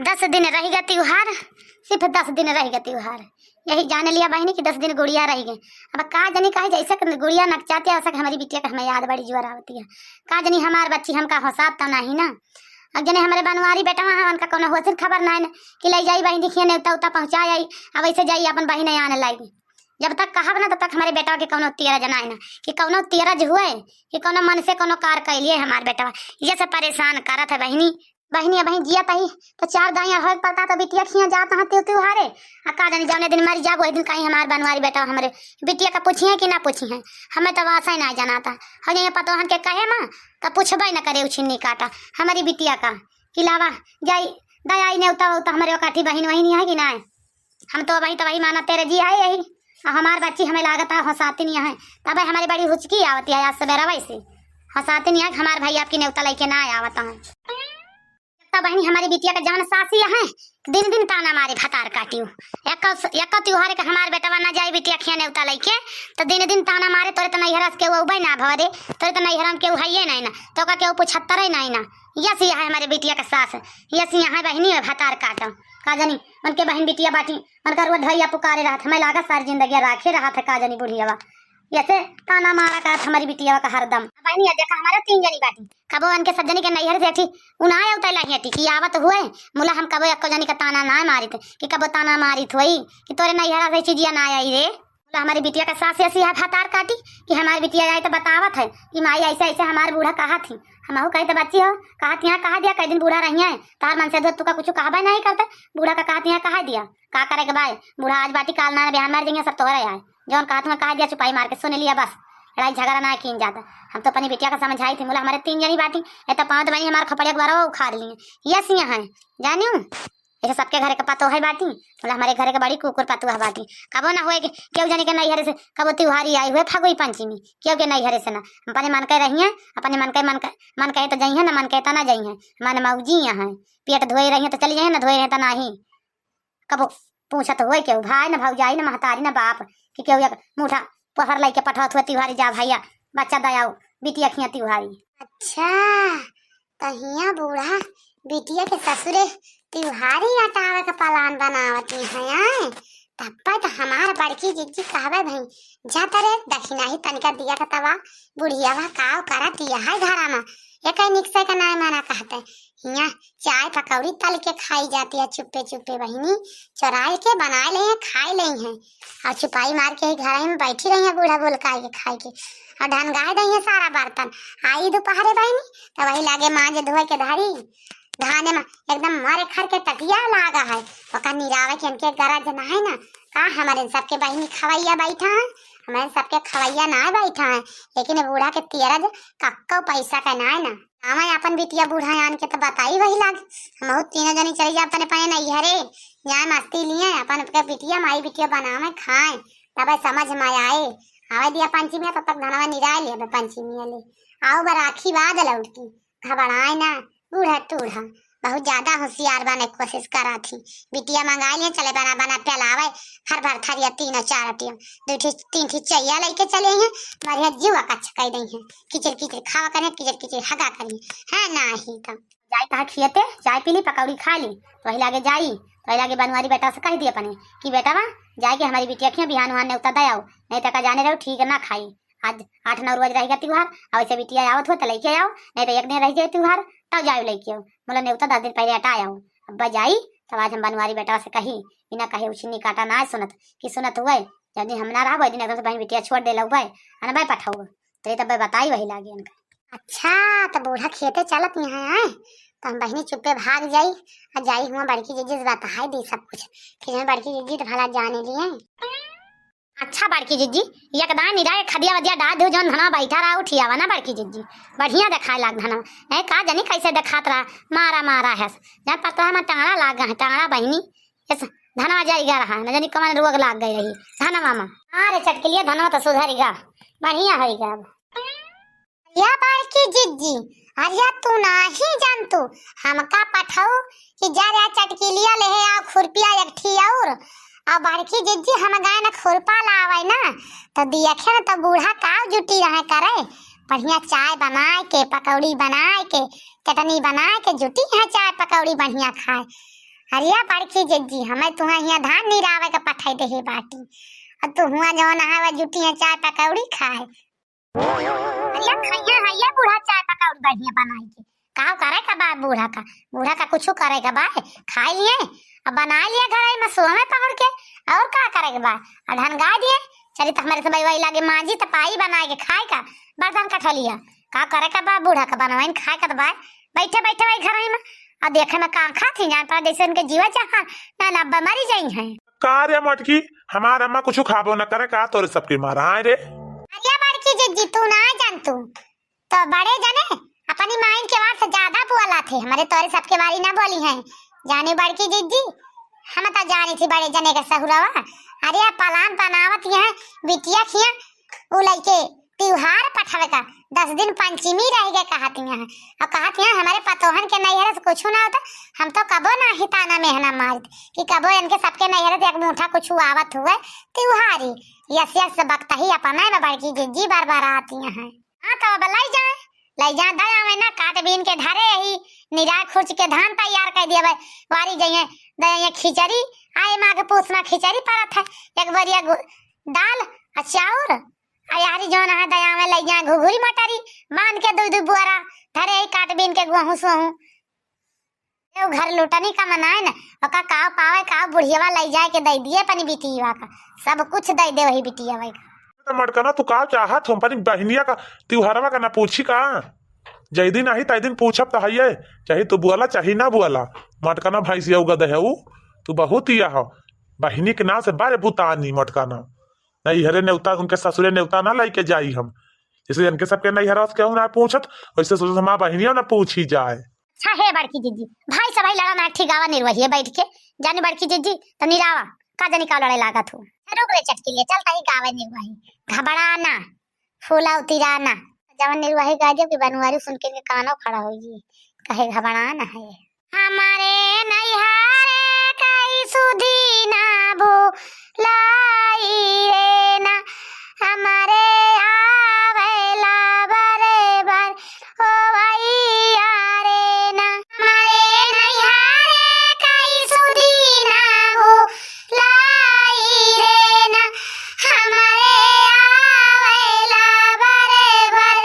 10 दिन रहेगा त्योहार, सिर्फ 10 दिन रहेगा त्योहार। यही जान लिया बहनी कि 10 दिन गुड़िया रह गए। अब का जनी कहे जैसे गुड़िया नचाते है वैसा हमारी बिटिया का हमें याद बड़ी जोर आवती है। का जनी हमार बच्ची हमका हौसात तो नहीं ना। अब जने हमारे बनवारी बेटा वहाँ उनका कोनो होशिर खबर नहीं कि ले जाई बहन देखिए नेवता उता पहुँचा आई। अब ऐसे जाइए अपन बहन आने लाएगी। जब तक कहब ना तब तक हमारे बेटा के कोनो तीरज जनाए ना कि कोनो तीरज हुए कि कोनो मन से कोनो कार कैलिए हमारे बेटा ये सब परेशान करत है बहनी। बहनी बहन जिया तही तो 4 गाय हो पड़ता तो बिटिया खिया जाता है त्योहारे। का जाने जाने दिन मर जाब वही दिन कहीं हमारे बनवारी बेटा हमारे बिटिया का पूछिए कि ना पूछिए। हमें तो वासा ही ना जनाता हम ये पता के कहे माँ तो पूछबे न करे उछिन्नी काटा हमारी बिटिया का कि लावा जाई दयाई ने उता हमारे काठी बहन वही है कि ना। हम तो वही माना तेरे जी आए यही हमार बच्ची हमें लागत है हंसाती नहीं है। तब हमारी बड़ी हुचकी आवती है आज सवेरा वैसे हंसाती नहीं है हमारे भाई आपकी नेवता लेके ना आवता है। तब बहनी हमारी बिटिया का जान सासी है दिन दिन ताना मारे फतार काटियो एक त्योहार के हमारे बेटा ना जाए बिटिया खिया नेवता लेके तो दिन दिन ताना मारे तोरे तो नहीं हरस के उबे ना भरे तोरे तो नहीं हरम के है नहीं ना तो का के 75 नहीं ना। यस यहाँ हमारे बिटिया का सास यस यहाँ बहनी फतार काटा का जानी उनके बहन बिटिया बाटी उनका रोज भैया पुकारे रहा हमें लागत सारी जिंदगी राखे रहा था का जानी बुढ़िया ऐसे ताना मारा का हमारी बिटिया का हरदम। बहनी देखा हमारे 3 जनी बाटी कबो उनके सज्जनी के नैहर से थी उन्हें उतर लगी थी कि आवत हुए मुला हम कबो एक जनी का ताना ना मारी थे कि कबो ताना मारी थी कि तोरे नैहरा से चीजिया ना आई रे। हमारी बिटिया का सास ऐसी है फतार काटी कि हमारी बिटिया आई तो बतावत है कि माई ऐसे ऐसे हमारे बूढ़ा कहा थी हम कही तो बच्ची हो कहती यहाँ कहा दिया कई दिन बूढ़ा रही है तार मन से धो तू का कुछ कहबा नहीं करता बूढ़ा का कहती यहाँ कहा दिया का करे के भाई बूढ़ा आज बाटी काल ना बिहान मार देंगे सब तो है जौन कहा तुम्हें कहा दिया चुपाई मार के सुन लिया बस लड़ाई झगड़ा ना कीन जाता। हम तो अपनी बिटिया का समझाई थी बोला हमारे 3 जनी बाटी ये तो 5 बनी हमारे खपड़िया बारह उखाड़ लिए यस यहाँ है जानियो ऐसे सबके घर के पतो है बाटी बोला हमारे घर के बड़ी कुकुर पतु है बाटी कबो ना हुए क्यों जाने के नैहरे से कबो त्योहारी आई हुए फगुई पंचमी क्यों के नैहरे से ना अपने मन कह रही है अपने मन कहे तो जाइए ना मन कहता ना जाइए मन मौजी यहाँ पेट धोए रही है तो चली जाइए ना धोए रहे तो नहीं कबो पूछत हुए क्यों भाई ना भौजाई ना महतारी ना बाप कि क्यों मुठा पहर लेके पठौत हुआ त्योहारी जा भैया बच्चा दयाओ बिटिया खिया त्योहारी। अच्छा तहिया बूढ़ा बिटिया के ससुरे त्योहारी हटावे का प्लान बनावती है तब तो हमार बड़की जिज्जी कहवे भाई जा तरे दक्षिणा ही तनिका दिया का तवा बुढ़िया वह काव करा दिया है घरा में एक निक्से का नाम माना कहते यहाँ चाय पकौड़ी तल के खाई जाती है चुप्पे चुप्पे बहनी चुराए के बना ले हैं खाई ले हैं और छुपाई मार के घर में बैठी रही है बूढ़ा बोल के खाई के और ढनगाए दही है सारा बर्तन आई दोपहरे बहनी तो वही लागे मांझे धोए के धारी धाने में एकदम मारे खर के टटिया लागा है ओका निरावे के हमके गरज ना है ना का हमारे सबके बहनी खवैया बैठा है हमारे सबके खवैया ना बैठा है लेकिन बूढ़ा के तेरज कक्को पैसा का ना है ना हमें अपन बिटिया बूढ़ा आन के तो बताई वही लाग हम 3 जनी चली जा अपने पाए नहीं हरे यहाँ मस्ती लिए अपन बिटिया माई बिटिया बनावे खाए तब समझ में आए आवे दिया पंचमी तब तक धनवा निराय लिया पंचमी ले आओ बराखी बाद लौट की घबराए ना बूढ़ा टूढ़ा बहुत ज्यादा होशियार बने कोशिश करा थी बिटिया मंगा लिए चले बना बना पिलावे हर भर थरिया 3 और 4 टियम 2 3 चैया लेके चले हैं मारे जीवा कच्छ कह दई हैं किचड़ खावा करे किचड़ हगा करी है ना ही तब जाई कहा खियते चाय पी ली पकौड़ी खा ली वही लागे जाई वही लागे बनवारी बेटा से कह दिया अपने कि बेटा वहाँ जाए के हमारी बिटिया खिया बिहान वहां ने उतर दयाओ नहीं तक जाने रहो ठीक ना खाई आज 8-9 रोज रहेगा त्योहार और ऐसे बिटिया आवत हो तो लेके आओ नहीं तो 1 दिन रह जाए त्योहार तब जाओ लेके आओ बोला नेवता 10 दिन पहले हटा आओ अब बजाई तब आज हम बनवारी बेटा से कही बिना कहे उछनी काटा ना सुनत कि सुनत हुए जब दिन हम ना रहा दिन एकदम से बहन बिटिया छोड़ दे लगे अन भाई पठाओ तो ये तब बताई वही लागे उनका। अच्छा तो बूढ़ा खेते चलत यहाँ आए तो हम बहनी चुप्पे भाग जाई और जाई हुआ बड़की जीजी से बताई दी सब कुछ फिर हम बड़की जीजी तो भला जाने लिए। अच्छा बड़की जीजी एकदम निराय खदिया वदिया डाल दो जौन धना बैठा रहा उठियावा ना बड़की जीजी बढ़िया दिखाए लाग धना है का जानी कैसे दिखात रहा मारा है जब पता है टांगड़ा लाग है टांगड़ा बहनी ऐसा धनवा जाएगा रहा न जानी कमन रोग लाग गई रही धना मामा अरे चटके लिए धनवा तो सुधरेगा बढ़िया होगा। या बड़की जीजी अरे तू नाही जान तू हमका पठाओ कि जा रे चटकी लिया ले आ खुरपिया एक ठी और बड़की जिज्जी हम गाय ना खुरपा लावे ना तो दिखे तो बूढ़ा काव जुटी रहे करे बढ़िया चाय बनाए के पकौड़ी बनाए के चटनी बनाए के जुटी है चाय पकौड़ी बढ़िया खाए हरिया बड़की जिज्जी हमें तुहा यहाँ धान निरावे के पठाई दे बाटी और तू हुआ जो नहावा जुटी है चाय पकौड़ी खाए। हरिया खैया हरिया बूढ़ा चाय पकौड़ी बढ़िया बनाई के का करे का बा बूढ़ा का कुछ करे का बा खाई लिए अब बना लिया घर में सुबह में पकड़ के और का करे के बा और धन गा दिए चली तो हमारे से भाई लागे मांझी तो पाई बनाए के खाए का बर्तन का ठलिया का करे का बा बूढ़ा का बनवाइन खाए का बा बैठे बैठे भाई घर में और देखे में का खाती जान पर जैसे उनके जीवा चाह ना ना बीमारी जाई है का रे मटकी हमार अम्मा कुछ खाबो न करे का तोरे सबके मारा है रे। अरे बड़की जिज्जी तू ना जान तू तो बड़े जाने अपनी माइन के वार से ज्यादा बोला थे हमारे तोरे सबके बारी ना बोली है जाने बड़की जिज्जी हम तो जानी थी बड़े जने के सहुरावा अरे पलान बनावत यहाँ बिटिया खिया उ लइके त्योहार पठावे का 10 दिन पंचमी रह गए कहती हैं और कहती हैं हमारे पतोहन के नैहर से कुछ ना होता हम तो कबो ना हिताना मेहना मारत कि कबो इनके सबके नैहर से एक मुठा कुछ आवत हुए त्योहारी यस यस बकता ही अपना में बड़की जिज्जी बार बार आती हैं। हाँ तो अब लई जा दया में ना काट बीन के धरे ही निराय खुर्च के धान तैयार कर दिया भाई वारी जाइए दया खिचड़ी आए माँ के पूछ में खिचड़ी पड़त है एक बरिया दाल और चाउर यारी जो ना दया में लई जा घुघुरी मटरी बांध के दू बुआरा धरे ही काट बीन के गुहू सोहू वो घर लुटनी का मनाए ना ओका काव पावे काव बुढ़ियावा लई जाए के दे दिए अपनी बिटिया का सब कुछ दे दे वही बिटिया भाई तो मटकना तू का चाहत हम अपनी बहनिया का त्योहारवा का ना पूछी का जय दिन आई तय दिन पूछब तो है चाहे तू बुआला चाहे ना बुआला मटकना भैंसिया उगद है तू बहुत ही हो बहनी के नाम से बारे बुतानी मटकाना नहीं हरे नेवता उनके ससुरे नेवता ना लेके जाई हम जैसे इनके सबके नहीं हरा क्यों ना पूछत वैसे सोच हमारा बहनिया ना पूछी जाए। अच्छा है बड़की जिज्जी भाई सब लड़ा ना ठिकावा निर्वही बैठ के जाने बड़की जिज्जी तो निरावा का जानी का लड़ाई लागत हो रुक रे चटकी ले चलता ही गावे निर्वही घबराना फूला उतिराना जवन निर्वही गा जब कि बनवारी सुन के कानो खड़ा होगी कहे घबराना है हमारे नैहारे कई सुधी ना भो लाई रे ना हमारे आवेला बरे बर ओ भाई यारे ना हमारे नैहारे कई सुधी ना भो लाई रे ना हमारे आवेला बरे बर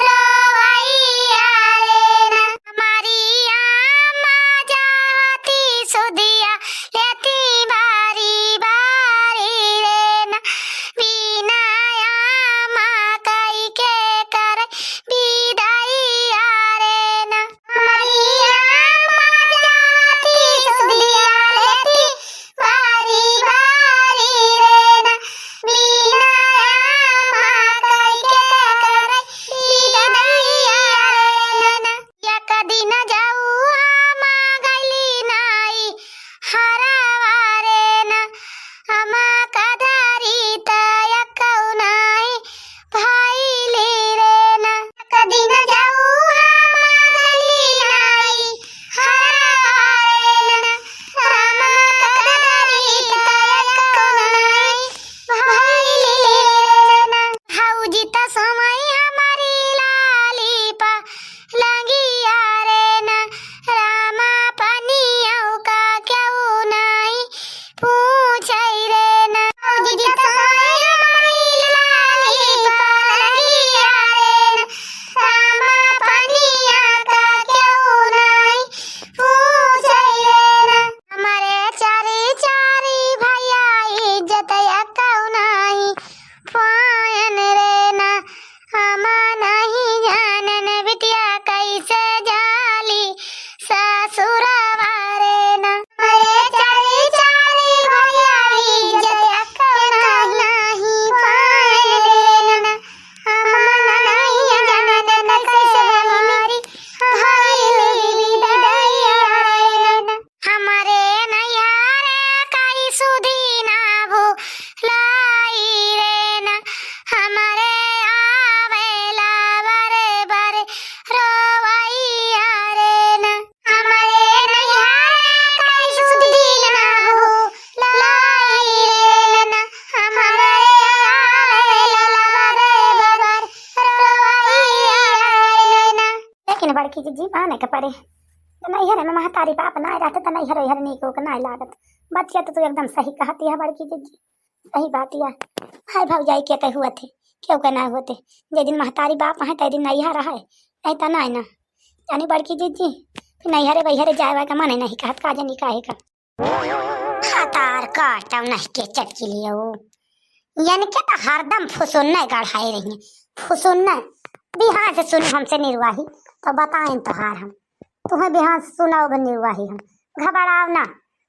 रो भाई यारे ना हमारी आमा जावती सुधिया लेती बारी बारी रे ना बिना आमा कई के कर विदाई यारे ना हमारी आमा जावती सुधिया लेती बारी बारी रे ना बिना आमा कई के कर विदाई यारे ना या कदी न जाऊ आमा गली नाई हरावारे ना हमा कदारी तया कौनाई भाई ले रे ना कदी न जाऊ आमा गली नाई हरावारे ना हमा कदारी तया कौनाई भाई ले रे ना हौजी त समय हमारी लाली पा लंगिया रे ना रामा पनियाऊ का क्यों नहीं पूछई रे ना हौजी त समय हमारी लाली पा लंगिया रे ना रामा पनिया का क्यों नहीं पूछई रे ना हमारे चारी चारी भैया इज्जत या क्यों नहीं पायन रे ना हमा नहीं जानन बिटिया कैसे जाली ससुरवा रे ना हमारे चारी चारी भैया इज्जत नहीं पायन रे ना हमा नहीं जानन कैसे हमारी भाई विदाई रे ना हमारे नैहारे कई सुधी ना भो लाई रे ना हमारे आवेला बरे बरे रोवैया रे ना हमारे नैहारे कई सुधी ना भो लाई रे ना हमारे आवेला बरे बरे रोवैया रे ना लेकिन बड़की जी माने के पड़े तो नहीं हरे में महतारी बाप ना रहते तो नहीं हरे हर नीक होकर ना लागत। बच्चिया तो तू एकदम सही कहती है बड़की जीजी, सही बात है। हाय भौजाई क्या कह हुआ थे, क्यों कहना होते, जे दिन महतारी बाप है ते दिन नहीं हरा है, नहीं तो नहीं ना यानी बड़की जीजी फिर नहीं हरे वही हरे जाए का मन नहीं कहत का जनी काहे का हतार काटम नहीं के चटकी लिए वो यानी क्या तो हरदम फुसुन्ना गढ़ाई रही है, फुसुन्ना बिहार से सुन हमसे निर्वाही तो बताएं तो हार हम तुम्हें बिहार से सुनाओ निर्वाही हम घबराओ ना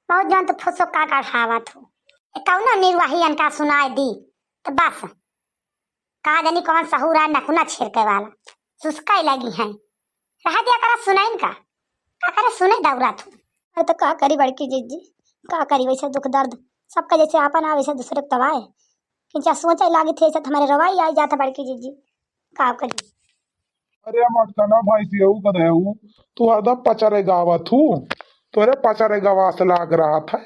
बहुत जन तो फुसो का गढ़ावा थो कौ ना निर्वाही अनका सुनाए दी तो बस कहा जानी कौन सहूरा नकुना छिड़के वाला सुस्काई लगी है रह दिया करा सुनाइन का करे सुने दौरा थू। अरे तो का करी बड़की जीजी, का करी वैसे दुख दर्द सबका जैसे आपन आवे वैसे दूसरे को तबाए किंचा सोचा लागी थे ऐसे हमारे रवाई आई जाता बड़की जीजी का करी। अरे मटकना भाई सियऊ कदहू तू हरदम पचरे गावा थू तोरे पचरे गवा से लाग रहा था